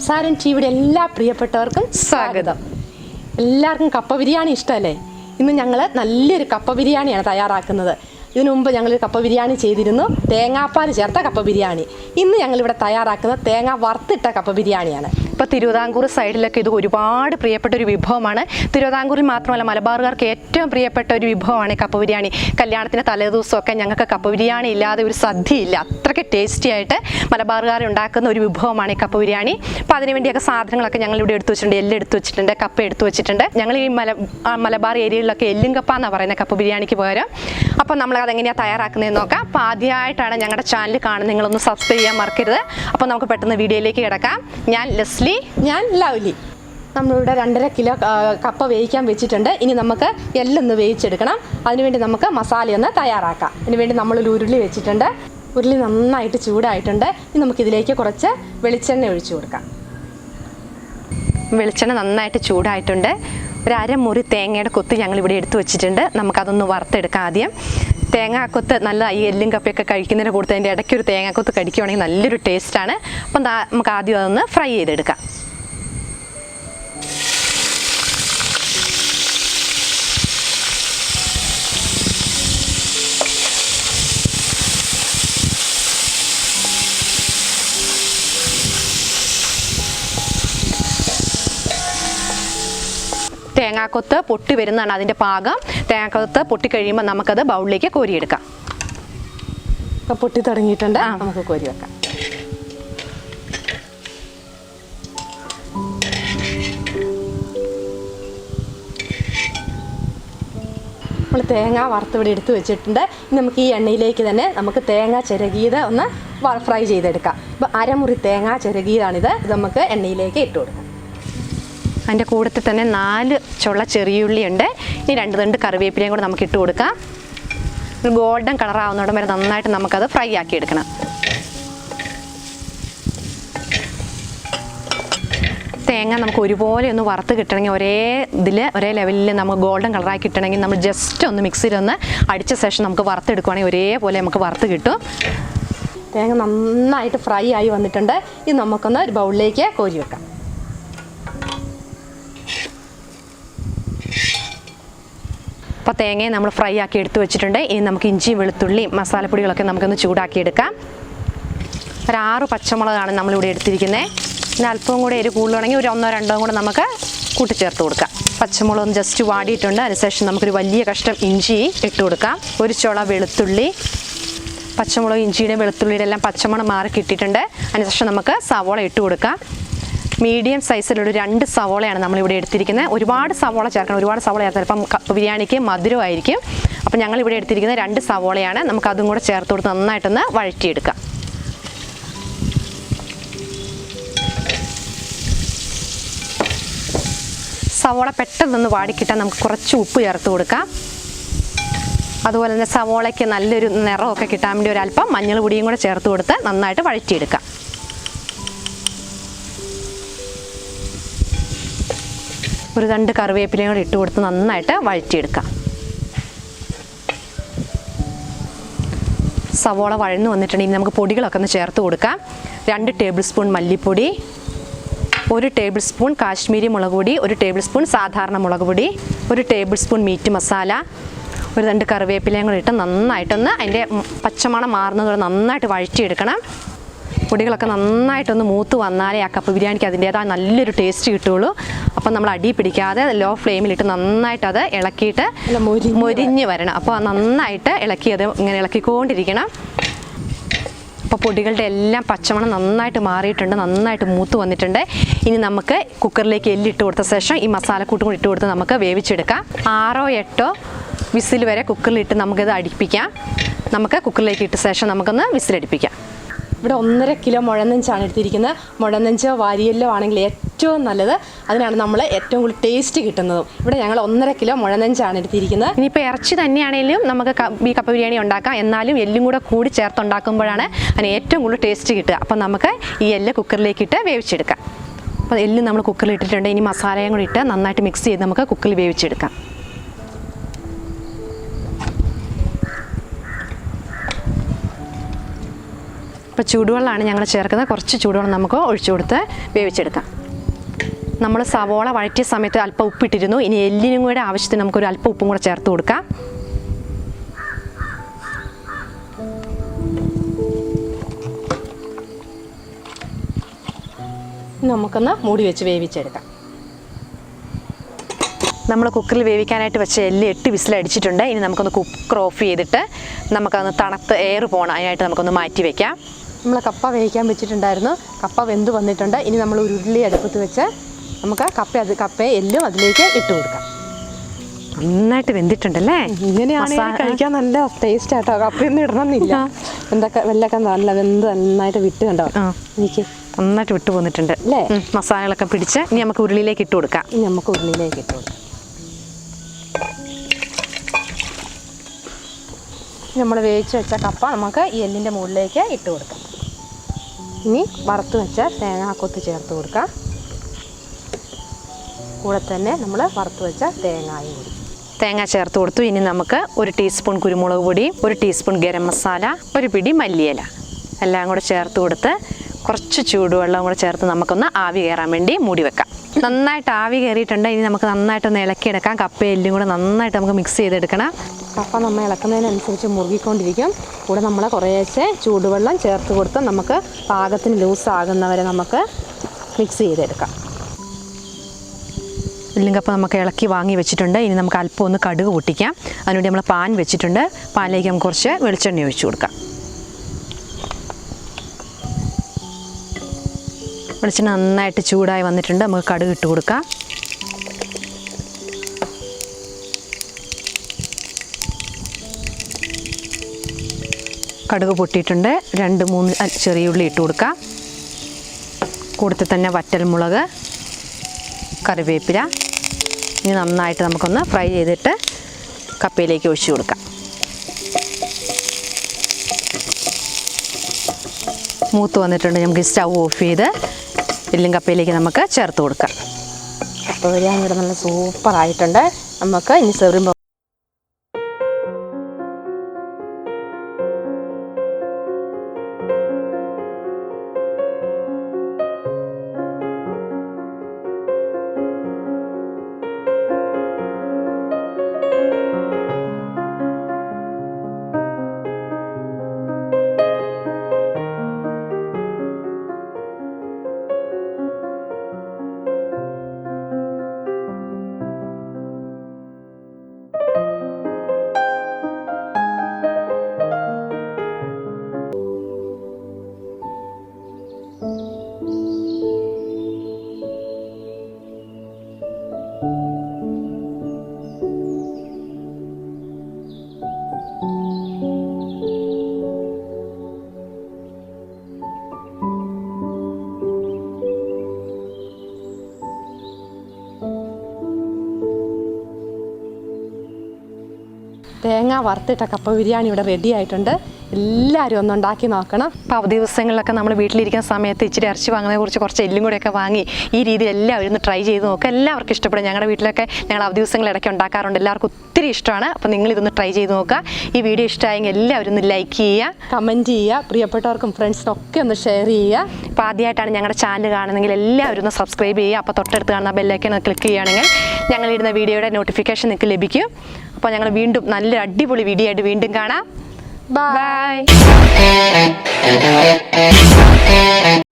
സംസാരം ടിവിയുടെ എല്ലാ പ്രിയപ്പെട്ടവർക്കും സ്വാഗതം. എല്ലാവർക്കും കപ്പ ബിരിയാണി ഇഷ്ടമല്ലേ? ഇന്ന് ഞങ്ങൾ നല്ലൊരു കപ്പ ബിരിയാണിയാണ് തയ്യാറാക്കുന്നത്. ഇതിനു മുമ്പ് ഞങ്ങളൊരു കപ്പ ബിരിയാണി ചെയ്തിരുന്നു, തേങ്ങാപ്പാൽ ചേർത്ത കപ്പ ബിരിയാണി. ഇന്ന് ഞങ്ങളിവിടെ തയ്യാറാക്കുന്നത് തേങ്ങ വറുത്തിട്ട കപ്പ ബിരിയാണിയാണ്. ഇപ്പോൾ തിരുവിതാംകൂർ സൈഡിലൊക്കെ ഇത് ഒരുപാട് പ്രിയപ്പെട്ട ഒരു വിഭവമാണ്. തിരുവിതാംകൂറിൽ മാത്രമല്ല, മലബാറുകാർക്ക് ഏറ്റവും പ്രിയപ്പെട്ട ഒരു വിഭവമാണ് കപ്പ ബിരിയാണി. കല്യാണത്തിന് തലേദിവസമൊക്കെ ഞങ്ങൾക്ക് കപ്പ ബിരിയാണി ഇല്ലാതെ ഒരു സദ്യയില്ല. അത്രയ്ക്ക് ടേസ്റ്റി ആയിട്ട് മലബാറുകാർ ഉണ്ടാക്കുന്ന ഒരു വിഭവമാണ് ഈ കപ്പ ബിരിയാണി. അപ്പോൾ അതിനുവേണ്ടിയൊക്കെ സാധനങ്ങളൊക്കെ ഞങ്ങളിവിടെ എടുത്തു വെച്ചിട്ടുണ്ട്. എല്ല് എടുത്തു വെച്ചിട്ടുണ്ട്, കപ്പ എടുത്തു വെച്ചിട്ടുണ്ട്. ഞങ്ങൾ ഈ മലബാർ ഏരിയയിലൊക്കെ എല്ലും കപ്പ എന്നാണ് പറയുന്നത് കപ്പ ബിരിയാണിക്ക് പകരം. അപ്പോൾ നമ്മൾ അതെങ്ങനെയാണ് തയ്യാറാക്കുന്നതെന്ന് നോക്കാം. അപ്പോൾ ആദ്യമായിട്ടാണ് ഞങ്ങളുടെ ചാനൽ കാണുന്നത്, നിങ്ങളൊന്ന് സബ്സ്ക്രൈബ് ചെയ്യാൻ മറക്കരുത്. അപ്പോൾ നമുക്ക് പെട്ടെന്ന് വീഡിയോയിലേക്ക് കിടക്കാം. ഞാൻ ലെസ്ലി, ഞാൻ ലവ്ലി. നമ്മളിവിടെ 2.5 കിലോ കപ്പ വേവിക്കാൻ വെച്ചിട്ടുണ്ട്. ഇനി നമുക്ക് എല്ലൊന്ന് വേവിച്ചെടുക്കണം. അതിനുവേണ്ടി നമുക്ക് മസാലയൊന്ന് തയ്യാറാക്കാം. അതിനുവേണ്ടി നമ്മളൊരു ഉരുളി വെച്ചിട്ടുണ്ട്. ഉരുളി നന്നായിട്ട് ചൂടായിട്ടുണ്ട്. ഇനി നമുക്കിതിലേക്ക് കുറച്ച് വെളിച്ചെണ്ണ ഒഴിച്ചു കൊടുക്കാം. വെളിച്ചെണ്ണ നന്നായിട്ട് ചൂടായിട്ടുണ്ട്. ഒരു അരമുറി തേങ്ങയുടെ കൊത്ത് ഞങ്ങളിവിടെ എടുത്തു വെച്ചിട്ടുണ്ട്. നമുക്കതൊന്ന് വറുത്തെടുക്കാം. ആദ്യം തേങ്ങാക്കൊത്ത് നല്ല ഈ എല്ലും കപ്പയൊക്കെ കഴിക്കുന്നതിന് കൂടുതൽ അതിൻ്റെ ഇടയ്ക്കൊരു തേങ്ങാക്കൊത്ത് കഴിക്കുകയാണെങ്കിൽ നല്ലൊരു ടേസ്റ്റാണ്. അപ്പം നമുക്ക് ആദ്യം അതൊന്ന് ഫ്രൈ ചെയ്തെടുക്കാം. തേങ്ങാക്കൊത്ത് പൊട്ടി വരുന്നതാണ് അതിൻ്റെ പാകം. തേങ്ങാക്കൊത്ത് പൊട്ടി കഴിയുമ്പോൾ നമുക്കത് ബൗളിലേക്ക് കോരിയെടുക്കാം. അപ്പോൾ പൊട്ടി തുടങ്ങിയിട്ടുണ്ട്, നമുക്ക് കോരി വെക്കാം. നമ്മൾ തേങ്ങ വറുത്തിവിടെ എടുത്ത് വെച്ചിട്ടുണ്ട്. ഇനി നമുക്ക് ഈ എണ്ണയിലേക്ക് തന്നെ നമുക്ക് തേങ്ങ ചിരകിയത് ഒന്ന് ഫ്രൈ ചെയ്തെടുക്കാം. അപ്പോൾ അരമുറി തേങ്ങ ചിരകിയതാണിത്. ഇത് നമുക്ക് എണ്ണയിലേക്ക് ഇട്ട് കൊടുക്കാം. അതിൻ്റെ കൂട്ടത്തിൽ തന്നെ 4 ചുള്ള ചെറിയുള്ളി ഉണ്ട്. ഇനി 2 തണ്ട് കറിവേപ്പിലയും കൂടെ നമുക്ക് ഇട്ട് കൊടുക്കാം. ഒരു ഗോൾഡൻ കളറാവുന്നോടം വരെ നന്നായിട്ട് നമുക്കത് ഫ്രൈ ആക്കി എടുക്കണം. തേങ്ങ നമുക്ക് ഒരുപോലെ ഒന്ന് വറുത്ത് കിട്ടണമെങ്കിൽ ഒരേ ലെവലിൽ നമുക്ക് ഗോൾഡൻ കളറായി കിട്ടണമെങ്കിൽ നമ്മൾ ജസ്റ്റ് ഒന്ന് മിക്സിയിലൊന്ന് അടിച്ച ശേഷം നമുക്ക് വറുത്തെടുക്കുകയാണെങ്കിൽ ഒരേപോലെ നമുക്ക് വറുത്ത് കിട്ടും. തേങ്ങ നന്നായിട്ട് ഫ്രൈ ആയി വന്നിട്ടുണ്ട്. ഇത് നമുക്കൊന്ന് ഒരു ബൗളിലേക്ക് കോരി വെക്കാം. അപ്പോൾ തേങ്ങയെ നമ്മൾ ഫ്രൈ ആക്കി എടുത്ത് വെച്ചിട്ടുണ്ട്. ഇനി നമുക്ക് ഇഞ്ചിയും വെളുത്തുള്ളിയും മസാലപ്പൊടികളൊക്കെ നമുക്കൊന്ന് ചൂടാക്കിയെടുക്കാം. ഒരു 6 പച്ചമുളകാണ് നമ്മളിവിടെ എടുത്തിരിക്കുന്നത്. പിന്നെ അല്പം കൂടെ എരിവ് കൂടുതലാണെങ്കിൽ ഒരു 1-2 കൂടെ നമുക്ക് കൂട്ടിച്ചേർത്ത് കൊടുക്കാം. പച്ചമുളക് ഒന്ന് ജസ്റ്റ് വാടിയിട്ടുണ്ട്. അതിനുശേഷം നമുക്കൊരു വലിയ കഷ്ണം ഇഞ്ചി ഇട്ട് കൊടുക്കാം. ഒരു ചുള വെളുത്തുള്ളി. പച്ചമുളക് ഇഞ്ചിയുടെ വെളുത്തുള്ളിയുടെ എല്ലാം പച്ചമണം മാറി കിട്ടിയിട്ടുണ്ട്. അതിനുശേഷം നമുക്ക് സവോള ഇട്ട് കൊടുക്കാം. മീഡിയം സൈസിലുള്ള 2 സവോളയാണ് നമ്മളിവിടെ എടുത്തിരിക്കുന്നത്. ഒരുപാട് സവോള ചേർക്കണം. ഒരുപാട് സവോള ചേർത്താൽ ഇപ്പം കപ്പ ബിരിയാണിക്ക് മധുരമായിരിക്കും. അപ്പം ഞങ്ങളിവിടെ എടുത്തിരിക്കുന്നത് 2 സവോളയാണ്. നമുക്കതും കൂടെ ചേർത്ത് കൊടുത്ത് നന്നായിട്ടൊന്ന് വഴറ്റിയെടുക്കാം. സവോള പെട്ടെന്നൊന്ന് വാടിക്കിട്ടാൽ നമുക്ക് കുറച്ച് ഉപ്പ് ചേർത്ത് കൊടുക്കാം. അതുപോലെ തന്നെ സവോളയ്ക്ക് നല്ലൊരു നിറമൊക്കെ കിട്ടാൻ വേണ്ടി ഒരല്പം മഞ്ഞൾ പൊടിയും കൂടെ ചേർത്ത് കൊടുത്ത് നന്നായിട്ട് വഴറ്റിയെടുക്കാം. ഒരു 2 കറിവേപ്പിലയും കൂടെ ഇട്ട് കൊടുത്ത് നന്നായിട്ട് വഴറ്റിയെടുക്കാം. സവോള വഴന്നു വന്നിട്ടുണ്ടെങ്കിൽ നമുക്ക് പൊടികളൊക്കെ ഒന്ന് ചേർത്ത് കൊടുക്കാം. 2 ടേബിൾ സ്പൂൺ മല്ലിപ്പൊടി, 1 ടേബിൾ സ്പൂൺ കാശ്മീരി മുളക് പൊടി, 1 ടേബിൾ സ്പൂൺ സാധാരണ മുളക് പൊടി, 1 ടേബിൾ സ്പൂൺ മീറ്റ് മസാല, ഒരു 2 കറിവേപ്പിലയും കൂടെ ഇട്ട് നന്നായിട്ടൊന്ന് അതിൻ്റെ പച്ചമണം മാറുന്നത് നന്നായിട്ട് വഴറ്റിയെടുക്കണം. പൊടികളൊക്കെ നന്നായിട്ടൊന്ന് മൂത്ത് വന്നാലേ ആ കപ്പ ബിരിയാണിക്ക് അതിൻ്റേതായ നല്ലൊരു ടേസ്റ്റ് കിട്ടുകയുള്ളൂ. അപ്പം നമ്മൾ അടി പിടിക്കാതെ ലോ ഫ്ലെയിമിലിട്ട് നന്നായിട്ട് അത് ഇളക്കിയിട്ട് മൊരിഞ്ഞ് വരണം. അപ്പോൾ നന്നായിട്ട് ഇളക്കിയത് ഇങ്ങനെ ഇളക്കിക്കൊണ്ടിരിക്കണം. അപ്പോൾ പൊടികളുടെ എല്ലാം പച്ചമണം നന്നായിട്ട് മാറിയിട്ടുണ്ട്, നന്നായിട്ട് മൂത്ത് വന്നിട്ടുണ്ട്. ഇനി നമുക്ക് കുക്കറിലേക്ക് എല്ലിട്ട് കൊടുത്ത ശേഷം ഈ മസാലക്കൂട്ടും കൂടി ഇട്ട് കൊടുത്ത് നമുക്ക് വേവിച്ചെടുക്കാം. 6-8 വിസിൽ വരെ കുക്കറിലിട്ട് നമുക്കിത് അടുപ്പിക്കാം. നമുക്ക് കുക്കറിലേക്ക് ഇട്ട ശേഷം നമുക്കൊന്ന് വിസിലടിപ്പിക്കാം. ഇവിടെ 1.5 കിലോ മുഴനെഞ്ചാണ് എടുത്തിരിക്കുന്നത്. മുഴനെഞ്ചോ വാരിയല്ലോ ആണെങ്കിൽ ഏറ്റവും നല്ലത്. അതിനാണ് നമ്മൾ ഏറ്റവും കൂടുതൽ ടേസ്റ്റ് കിട്ടുന്നതും. ഇവിടെ ഞങ്ങൾ 1.5 കിലോ മുഴനെഞ്ചാണ് എടുത്തിരിക്കുന്നത്. ഇനിയിപ്പോൾ ഇറച്ചി തന്നെയാണെങ്കിലും നമുക്ക് ഈ കപ്പ ബിരിയാണി ഉണ്ടാക്കാം. എന്നാലും എല്ലും കൂടി ചേർത്തുണ്ടാക്കുമ്പോഴാണ് അതിന് ഏറ്റവും കൂടുതൽ ടേസ്റ്റ് കിട്ടുക. അപ്പം നമുക്ക് ഈ എല്ല് കുക്കറിലേക്കിട്ട് വേവിച്ചെടുക്കാം. അപ്പോൾ എല്ല് നമ്മൾ കുക്കറിൽ ഇട്ടിട്ടുണ്ട്. ഇനി മസാലയും കൂടി ഇട്ട് നന്നായിട്ട് മിക്സ് ചെയ്ത് നമുക്ക് കുക്കറിൽ വേവിച്ചെടുക്കാം. ഇപ്പോൾ ചൂടുവെള്ളമാണ് ഞങ്ങൾ ചേർക്കുന്നത്. കുറച്ച് ചൂടുവെള്ളം നമുക്ക് ഒഴിച്ചു കൊടുത്ത് വേവിച്ചെടുക്കാം. നമ്മൾ സവോള വഴറ്റിയ സമയത്ത് അല്പം ഉപ്പിട്ടിരുന്നു. ഇനി എല്ലിനും കൂടെ ആവശ്യത്തിന് നമുക്കൊരു അല്പം ഉപ്പും കൂടെ ചേർത്ത് കൊടുക്കാം. നമുക്കൊന്ന് മൂടി വെച്ച് വേവിച്ചെടുക്കാം. നമ്മൾ കുക്കറിൽ വേവിക്കാനായിട്ട് വെച്ച എല്ല് 8 വിസിലടിച്ചിട്ടുണ്ട്. ഇനി നമുക്കൊന്ന് കുക്കർ ഓഫ് ചെയ്തിട്ട് നമുക്കൊന്ന് തണുത്ത് എയർ പോകണം. അതിനായിട്ട് നമുക്കൊന്ന് മാറ്റി വയ്ക്കാം. നമ്മൾ കപ്പ വേവിക്കാൻ വെച്ചിട്ടുണ്ടായിരുന്നു. കപ്പ വെന്ത് വന്നിട്ടുണ്ട്. ഇനി നമ്മൾ ഒരു ഉരുളി അടുപ്പത്ത് വെച്ച് നമുക്ക് കപ്പയെ എല്ലും അതിലേക്ക് ഇട്ട് കൊടുക്കാം. നന്നായിട്ട് വെന്തിട്ടുണ്ടല്ലേ? ഇങ്ങനെയാണ് കഴിക്കാൻ നല്ല ടേസ്റ്റ് ആട്ടോ. കപ്പയൊന്നും ഇടണമെന്നില്ല. എന്തൊക്കെ വെല്ലൊക്കെ നല്ല വെന്ത് നന്നായിട്ട് വിട്ട് കണ്ടോ? എനിക്ക് നന്നായിട്ട് വിട്ടു പോന്നിട്ടുണ്ട് അല്ലേ? മസാലകളൊക്കെ പിടിച്ച് ഇനി നമുക്ക് ഉരുളിയിലേക്ക് ഇട്ട് കൊടുക്കാം. ഇനി നമുക്ക് ഉരുളിയിലേക്ക് ഇട്ട് കൊടുക്കാം. നമ്മൾ വേവിച്ച് വെച്ച കപ്പ നമുക്ക് ഈ എല്ലിൻ്റെ മുകളിലേക്ക് ഇട്ട് കൊടുക്കാം. ഇനി വറുത്ത് വെച്ച തേങ്ങാക്കൊത്ത് ചേർത്ത് കൊടുക്കാം. കൂടെ തന്നെ നമ്മൾ വറുത്ത് വെച്ച തേങ്ങായും കൂടി തേങ്ങ ചേർത്ത് കൊടുത്തു. ഇനി നമുക്ക് 1 ടീസ്പൂൺ കുരുമുളക് പൊടി, 1 ടീസ്പൂൺ ഗരം മസാല, 1 പിടി മല്ലിയില എല്ലാം കൂടെ ചേർത്ത് കൊടുത്ത് കുറച്ച് ചൂടുവെള്ളം കൂടെ ചേർത്ത് നമുക്കൊന്ന് ആവി കയറാൻ വേണ്ടി മൂടി വെക്കാം. നന്നായിട്ട് ആവി കയറിയിട്ടുണ്ട്. ഇനി നമുക്ക് നന്നായിട്ടൊന്ന് ഇളക്കിയെടുക്കാം. കപ്പയും എല്ലും കൂടെ നന്നായിട്ട് നമുക്ക് മിക്സ് ചെയ്തെടുക്കണം. കപ്പ നമ്മൾ ഇളക്കുന്നതിനനുസരിച്ച് മുറുകിക്കൊണ്ടിരിക്കും. കൂടെ നമ്മൾ കുറേശ്ശെ ചൂടുവെള്ളം ചേർത്ത് കൊടുത്ത് നമുക്ക് പാകത്തിന് ലൂസാകുന്നവരെ നമുക്ക് മിക്സ് ചെയ്തെടുക്കാം. എല്ലും കപ്പ നമുക്ക് ഇളക്കി വാങ്ങി വെച്ചിട്ടുണ്ട്. ഇനി നമുക്ക് അല്പം ഒന്ന് കടുക് പൊട്ടിക്കാം. അതിനുവേണ്ടി നമ്മൾ പാൻ വെച്ചിട്ടുണ്ട്. പാനിലേക്ക് നമുക്ക് കുറച്ച് വെളിച്ചെണ്ണ ഒഴിച്ചു കൊടുക്കാം. വെളിച്ചെണ്ണ നന്നായിട്ട് ചൂടായി വന്നിട്ടുണ്ട്. നമുക്ക് കടുക് ഇട്ട് കൊടുക്കാം. കടുക് പൊട്ടിയിട്ടുണ്ട്. 2-3 ചെറിയ ഉള്ളി ഇട്ട് കൊടുക്കാം. കൂടത്തിൽ തന്നെ വറ്റൽമുളക്, കറിവേപ്പില. ഇനി നന്നായിട്ട് നമുക്കൊന്ന് ഫ്രൈ ചെയ്തിട്ട് കപ്പയിലേക്ക് ഒഴിച്ചു കൊടുക്കാം. മൂത്ത് വന്നിട്ടുണ്ട്. നമുക്ക് സ്റ്റൗ ഓഫ് ചെയ്ത് എല്ലും കപ്പയിലേക്ക് നമുക്ക് ചേർത്ത് കൊടുക്കാം. കപ്പ ബിരിയാണി ഇവിടെ നല്ല സൂപ്പറായിട്ടുണ്ട്. നമുക്ക് ഇനി സെർവ് തേങ്ങ വറുത്തിട്ട കപ്പ ബിരിയാണി ഇവിടെ റെഡി ആയിട്ടുണ്ട്. എല്ലാവരും ഒന്ന് ഉണ്ടാക്കി നോക്കണം. അപ്പോൾ അവധി ദിവസങ്ങളിലൊക്കെ നമ്മൾ വീട്ടിലിരിക്കുന്ന സമയത്ത് ഇച്ചിരി ഇറച്ചി വാങ്ങുന്നതിനെക്കുറിച്ച് കുറച്ച് എല്ലും കൂടെയൊക്കെ വാങ്ങി ഈ രീതിയിൽ എല്ലാവരും ഒന്ന് ട്രൈ ചെയ്ത് നോക്കുക. എല്ലാവർക്കും ഇഷ്ടപ്പെടും. ഞങ്ങളുടെ വീട്ടിലൊക്കെ ഞങ്ങൾ അവധി ദിവസങ്ങളിൽ ഇടയ്ക്ക് ഉണ്ടാക്കാറുണ്ട്. എല്ലാവർക്കും ഒത്തിരി ഇഷ്ടമാണ്. അപ്പോൾ നിങ്ങളിതൊന്ന് ട്രൈ ചെയ്ത് നോക്കുക. ഈ വീഡിയോ ഇഷ്ടമായെങ്കിൽ എല്ലാവരും ഒന്ന് ലൈക്ക് ചെയ്യുക, കമൻറ്റ് ചെയ്യുക, പ്രിയപ്പെട്ടവർക്കും ഫ്രണ്ട്സിനൊക്കെ ഒന്ന് ഷെയർ ചെയ്യുക. അപ്പോൾ ആദ്യമായിട്ടാണ് ഞങ്ങളുടെ ചാനൽ കാണുന്നതെങ്കിൽ എല്ലാവരും ഒന്ന് സബ്സ്ക്രൈബ് ചെയ്യുക. അപ്പോൾ തൊട്ടടുത്ത് കാണുന്ന ബെല്ലൈക്കൺ ക്ലിക്ക് ചെയ്യുകയാണെങ്കിൽ ഞങ്ങളിടുന്ന വീഡിയോയുടെ നോട്ടിഫിക്കേഷൻ നിങ്ങൾക്ക് ലഭിക്കും. അപ്പോൾ ഞങ്ങൾ വീണ്ടും നല്ലൊരു അടിപൊളി വീഡിയോ ആയിട്ട് വീണ്ടും കാണാം. Bye.